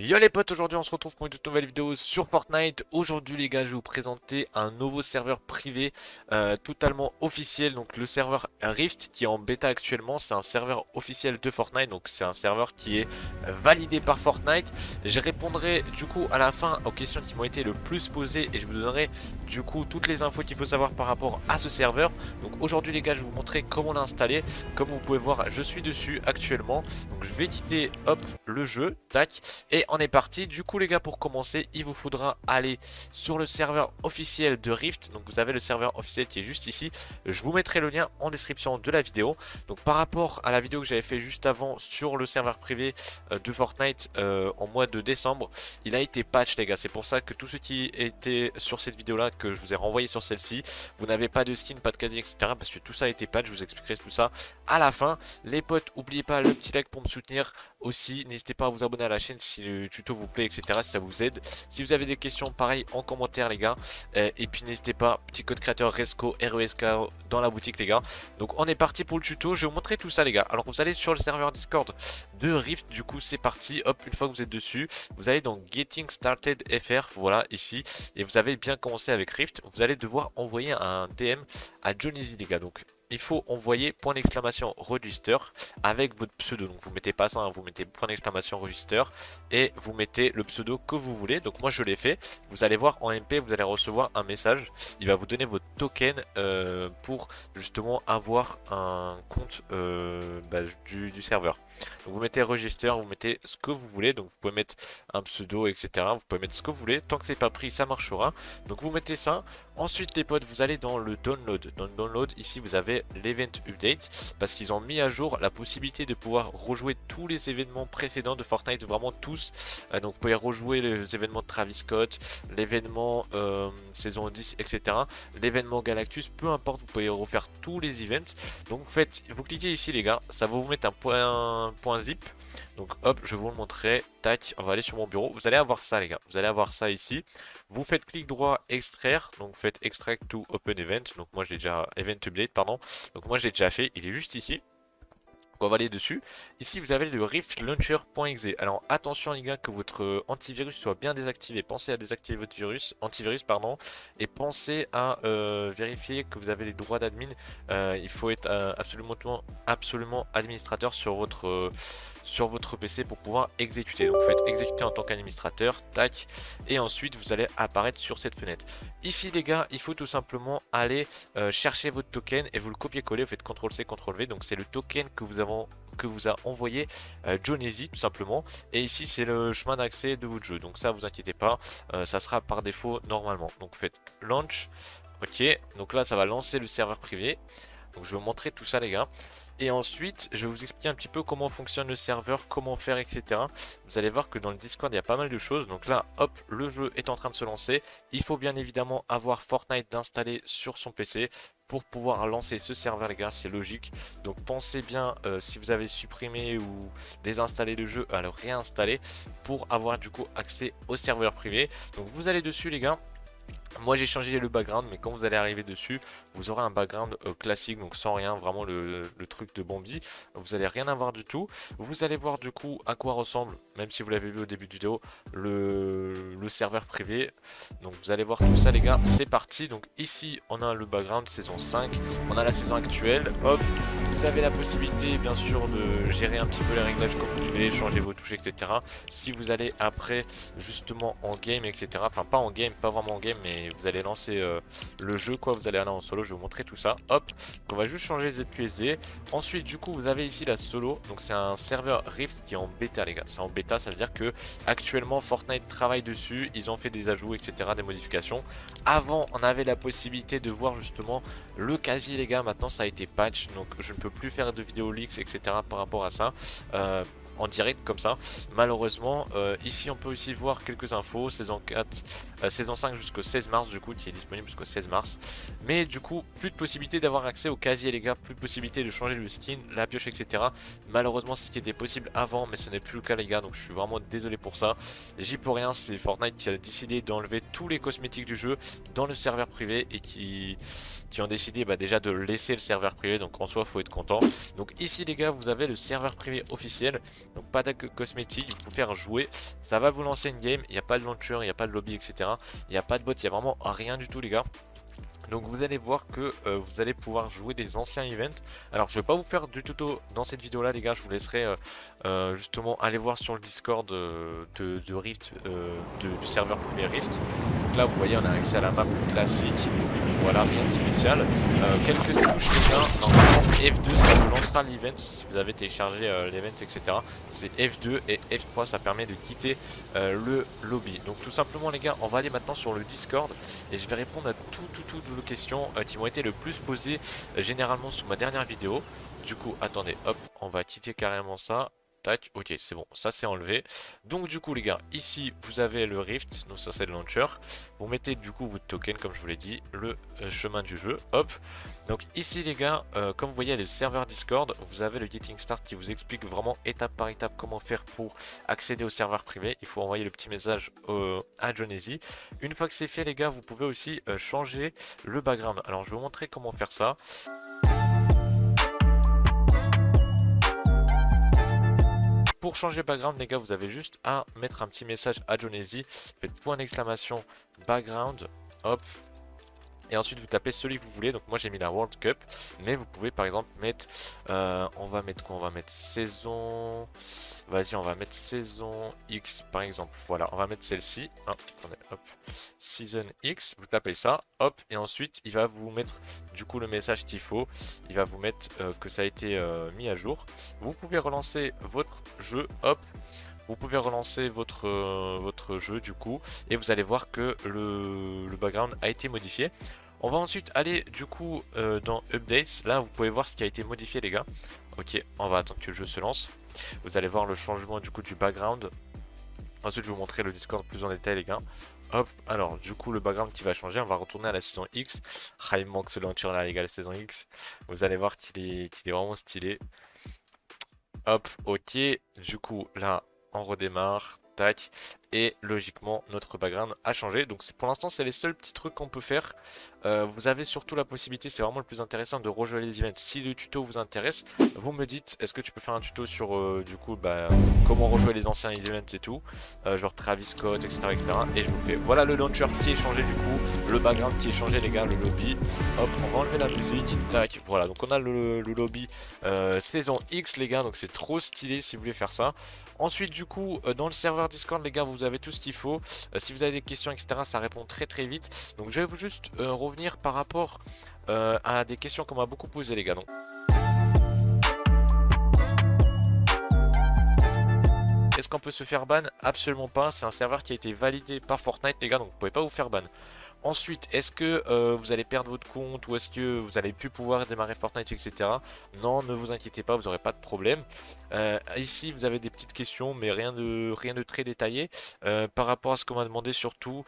Yo les potes, aujourd'hui on se retrouve pour une toute nouvelle vidéo sur Fortnite. Aujourd'hui les gars, je vais vous présenter un nouveau serveur privé totalement officiel. Donc le serveur Rift qui est en bêta actuellement, c'est un serveur officiel de Fortnite. Donc c'est un serveur qui est validé par Fortnite. Je répondrai du coup à la fin aux questions qui m'ont été le plus posées et je vous donnerai du coup toutes les infos qu'il faut savoir par rapport à ce serveur. Donc aujourd'hui les gars, je vais vous montrer comment l'installer. Comme vous pouvez voir, je suis dessus actuellement. Donc je vais quitter hop le jeu, tac. Et on est parti. Du coup les gars, pour commencer il vous faudra aller sur le serveur officiel de Rift. Donc vous avez le serveur officiel qui est juste ici. Je vous mettrai le lien en description de la vidéo. Donc par rapport à la vidéo que j'avais fait juste avant sur le serveur privé de Fortnite en mois de décembre, il a été patch les gars. C'est pour ça que tous ceux qui étaient sur cette vidéo là, que je vous ai renvoyé sur celle-ci, vous n'avez pas de skin, pas de casier, etc. Parce que tout ça a été patch. Je vous expliquerai tout ça à la fin. Les potes, n'oubliez pas le petit like pour me soutenir. Aussi, n'hésitez pas à vous abonner à la chaîne si le tuto vous plaît, etc. Si ça vous aide. Si vous avez des questions, pareil, en commentaire, les gars. Et puis, n'hésitez pas, petit code créateur RESCO, RESCO dans la boutique, les gars. Donc, on est parti pour le tuto. Je vais vous montrer tout ça, les gars. Alors, vous allez sur le serveur Discord de Rift. Du coup, c'est parti. Hop, une fois que vous êtes dessus, vous allez dans Getting Started FR. Voilà, ici. Et vous avez bien commencé avec Rift. Vous allez devoir envoyer un DM à Johnny, les gars. Donc, il faut envoyer point d'exclamation register avec votre pseudo. Donc vous mettez pas ça, hein, vous mettez point d'exclamation register et vous mettez le pseudo que vous voulez. Donc moi je l'ai fait. Vous allez voir en MP, vous allez recevoir un message. Il va vous donner votre token pour justement avoir un compte du serveur. Donc vous mettez register, vous mettez ce que vous voulez. Donc vous pouvez mettre un pseudo, etc. Vous pouvez mettre ce que vous voulez. Tant que c'est pas pris, ça marchera. Donc vous mettez ça. Ensuite les potes, vous allez dans le download. Dans le download, ici vous avez l'event update parce qu'ils ont mis à jour la possibilité de pouvoir rejouer tous les événements précédents de Fortnite, vraiment tous. Donc vous pouvez rejouer les événements de Travis Scott, l'événement saison 10, etc. L'événement Galactus, peu importe, vous pouvez refaire tous les events. Donc vous cliquez ici les gars, ça va vous mettre un point zip. Donc hop, je vais vous le montrer. Tac, on va aller sur mon bureau. Vous allez avoir ça les gars. Vous allez avoir ça ici. Vous faites clic droit extraire. Donc vous faites extract to open event. Donc moi j'ai déjà event update, pardon. Donc moi j'ai déjà fait. Il est juste ici. On va aller dessus. Ici vous avez le Rift Launcher.exe. Alors attention les gars, que votre antivirus soit bien désactivé. Pensez à désactiver votre antivirus pardon, et pensez à vérifier que vous avez les droits d'admin. Il faut être absolument administrateur sur votre PC pour pouvoir exécuter. Donc vous faites exécuter en tant qu'administrateur, tac, et ensuite vous allez apparaître sur cette fenêtre. Ici les gars, il faut tout simplement aller chercher votre token et vous le copier-coller. Vous faites CTRL-C, CTRL-V. Donc c'est le token que vous a envoyé Johnny tout simplement. Et ici c'est le chemin d'accès de votre jeu. Donc ça vous inquiétez pas, ça sera par défaut normalement. Donc vous faites launch. Ok, donc là ça va lancer le serveur privé. Donc je vais vous montrer tout ça les gars. Et ensuite je vais vous expliquer un petit peu comment fonctionne le serveur, comment faire, etc. Vous allez voir que dans le Discord il y a pas mal de choses. Donc là hop, le jeu est en train de se lancer. Il faut bien évidemment avoir Fortnite d'installer sur son PC pour pouvoir lancer ce serveur les gars, c'est logique. Donc pensez bien si vous avez supprimé ou désinstallé le jeu à le réinstaller pour avoir du coup accès au serveur privé. Donc vous allez dessus les gars. Moi j'ai changé le background, mais quand vous allez arriver dessus, vous aurez un background classique, donc sans rien, vraiment le truc de Bambi. Vous allez rien avoir du tout. Vous allez voir du coup à quoi ressemble, même si vous l'avez vu au début de vidéo, le serveur privé. Donc vous allez voir tout ça les gars, c'est parti. Donc ici on a le background saison 5, on a la saison actuelle, hop. Vous avez la possibilité bien sûr de gérer un petit peu les réglages comme vous voulez, changer vos touches, etc. Si vous allez après justement en game, etc. Enfin pas en game, pas vraiment en game, mais vous allez lancer le jeu quoi, vous allez aller en solo, je vais vous montrer tout ça. Hop, donc on va juste changer les ZQSD. Ensuite du coup vous avez ici la solo, donc c'est un serveur Rift qui est en bêta les gars. C'est en bêta, ça veut dire que actuellement Fortnite travaille dessus, ils ont fait des ajouts, etc., des modifications. Avant on avait la possibilité de voir justement le casier les gars, maintenant ça a été patch, donc je ne peux plus faire de vidéos leaks, etc., par rapport à ça. En direct comme ça malheureusement. Ici on peut aussi voir quelques infos, saison 4 saison 5 jusqu'au 16 mars du coup, qui est disponible jusqu'au 16 mars, mais du coup plus de possibilité d'avoir accès au casier les gars, plus de possibilité de changer le skin, la pioche, etc. Malheureusement c'est ce qui était possible avant, mais ce n'est plus le cas les gars, donc je suis vraiment désolé pour ça. J'y peux rien, c'est Fortnite qui a décidé d'enlever tous les cosmétiques du jeu dans le serveur privé et qui ont décidé déjà de laisser le serveur privé, donc en soi faut être content. Donc ici les gars vous avez le serveur privé officiel. Donc pas de cosmétiques, il faut faire jouer. Ça va vous lancer une game, il n'y a pas de launcher, il n'y a pas de lobby, etc. Il n'y a pas de bot, il n'y a vraiment rien du tout les gars. Donc vous allez voir que vous allez pouvoir jouer des anciens events. Alors je vais pas vous faire du tuto dans cette vidéo là les gars, je vous laisserai justement aller voir sur le Discord de Rift, du serveur privé Rift. Donc là vous voyez on a accès à la map classique, voilà rien de spécial. Quelques touches les gars, normalement F2 ça vous lancera l'event si vous avez téléchargé l'event etc. C'est F2 et F3 ça permet de quitter le lobby. Donc tout simplement les gars on va aller maintenant sur le Discord et je vais répondre à toutes vos questions qui m'ont été le plus posées généralement sous ma dernière vidéo. Du coup attendez hop on va quitter carrément ça. Tac, ok c'est bon, ça c'est enlevé. Donc du coup les gars, ici vous avez le Rift, donc ça c'est le launcher. Vous mettez du coup votre token comme je vous l'ai dit, le chemin du jeu, hop. Donc ici les gars, comme vous voyez le serveur Discord, vous avez le Getting Start qui vous explique vraiment étape par étape comment faire pour accéder au serveur privé. Il faut envoyer le petit message à Jonesy. Une fois que c'est fait les gars, vous pouvez aussi changer le background. Alors je vais vous montrer comment faire ça. Pour changer le background les gars, vous avez juste à mettre un petit message à Jonesy. Faites point d'exclamation background, hop. Et ensuite vous tapez celui que vous voulez. Donc moi j'ai mis la World Cup. Mais vous pouvez par exemple mettre... on va mettre quoi? On va mettre saison... Vas-y on va mettre saison X par exemple. Voilà on va mettre celle-ci. Ah, attendez hop. Season X. Vous tapez ça. Hop. Et ensuite il va vous mettre du coup le message qu'il faut. Il va vous mettre que ça a été mis à jour. Vous pouvez relancer votre jeu. Hop. Vous pouvez relancer votre jeu du coup. Et vous allez voir que le background a été modifié. On va ensuite aller du coup dans Updates. Là vous pouvez voir ce qui a été modifié les gars. Ok, on va attendre que le jeu se lance. Vous allez voir le changement du coup du background. Ensuite je vais vous montrer le Discord plus en détail les gars. Hop, alors du coup le background qui va changer, on va retourner à la saison X. Ah il me manque ce launcher là les gars, la saison X. Vous allez voir qu'il est vraiment stylé. Hop, ok, du coup là on redémarre. Tac. Et logiquement notre background a changé. Donc pour l'instant c'est les seuls petits trucs qu'on peut faire. Vous avez surtout la possibilité, c'est vraiment le plus intéressant, de rejouer les events. Si le tuto vous intéresse, vous me dites est-ce que tu peux faire un tuto sur du coup comment rejouer les anciens events et tout, genre Travis Scott etc, etc. Et je vous fais voilà le launcher qui est changé du coup, le background qui est changé les gars, le lobby. Hop on va enlever la musique. Tac. Voilà donc on a le lobby saison X les gars. Donc c'est trop stylé si vous voulez faire ça. Ensuite du coup dans le serveur Discord les gars vous avez tout ce qu'il faut. Si vous avez des questions etc ça répond très vite. Donc je vais vous juste revenir par rapport à des questions qu'on m'a beaucoup posées les gars. Donc, est-ce qu'on peut se faire ban? Absolument pas, c'est un serveur qui a été validé par Fortnite les gars, donc vous pouvez pas vous faire ban. Ensuite, est-ce que vous allez perdre votre compte ou est-ce que vous allez plus pouvoir démarrer Fortnite, etc. Non, ne vous inquiétez pas, vous n'aurez pas de problème. Ici, vous avez des petites questions, mais rien de très détaillé. Par rapport à ce qu'on m'a demandé surtout,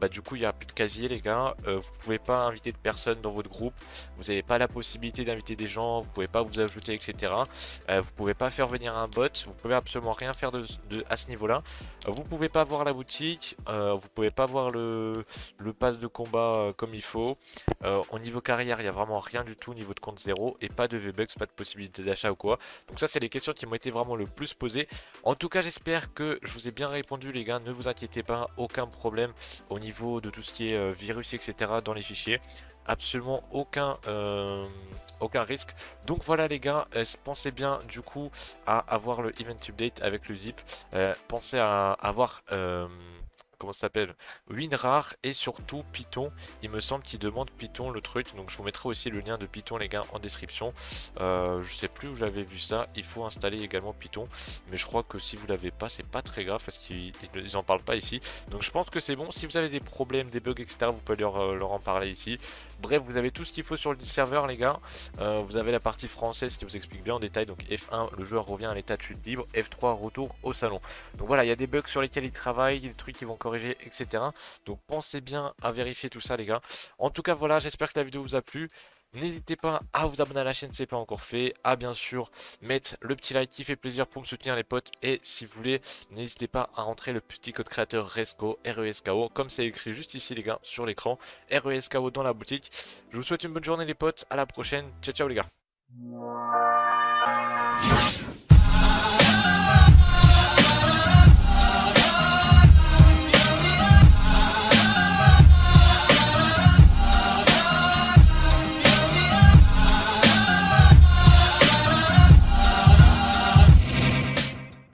du coup, il n'y a plus de casier, les gars. Vous pouvez pas inviter de personnes dans votre groupe. Vous n'avez pas la possibilité d'inviter des gens. Vous pouvez pas vous ajouter, etc. Vous pouvez pas faire venir un bot. Vous pouvez absolument rien faire à ce niveau-là. Vous pouvez pas voir la boutique. Vous pouvez pas voir le pass de combat comme il faut. Au niveau carrière il n'y a vraiment rien du tout, niveau de compte 0 et pas de V-Bucks, pas de possibilité d'achat ou quoi. Donc ça c'est les questions qui m'ont été vraiment le plus posées. En tout cas j'espère que je vous ai bien répondu les gars, ne vous inquiétez pas, aucun problème au niveau de tout ce qui est virus etc dans les fichiers. Absolument aucun risque. Donc voilà les gars, pensez bien du coup à avoir le event update avec le zip. Pensez à avoir comment ça s'appelle, WinRAR et surtout Python. Il me semble qu'il demande Python le truc, donc je vous mettrai aussi le lien de Python les gars en description. Je sais plus où j'avais vu ça. Il faut installer également Python, mais je crois que si vous l'avez pas c'est pas très grave parce qu'ils en parlent pas ici, donc je pense que c'est bon. Si vous avez des problèmes, des bugs etc vous pouvez leur en parler ici. Bref vous avez tout ce qu'il faut sur le serveur les gars. Vous avez la partie française qui vous explique bien en détail. Donc F1 le joueur revient à l'état de chute libre, F3 retour au salon. Donc voilà, il y a des bugs sur lesquels ils travaillent, des trucs qui vont corriger etc. Donc pensez bien à vérifier tout ça les gars. En tout cas voilà, j'espère que la vidéo vous a plu. N'hésitez pas à vous abonner à la chaîne si ce n'est pas encore fait, à bien sûr mettre le petit like qui fait plaisir pour me soutenir les potes, et si vous voulez n'hésitez pas à rentrer le petit code créateur RESCO, RESKO, comme c'est écrit juste ici les gars sur l'écran, RESKO dans la boutique. Je vous souhaite une bonne journée les potes, à la prochaine, ciao ciao les gars.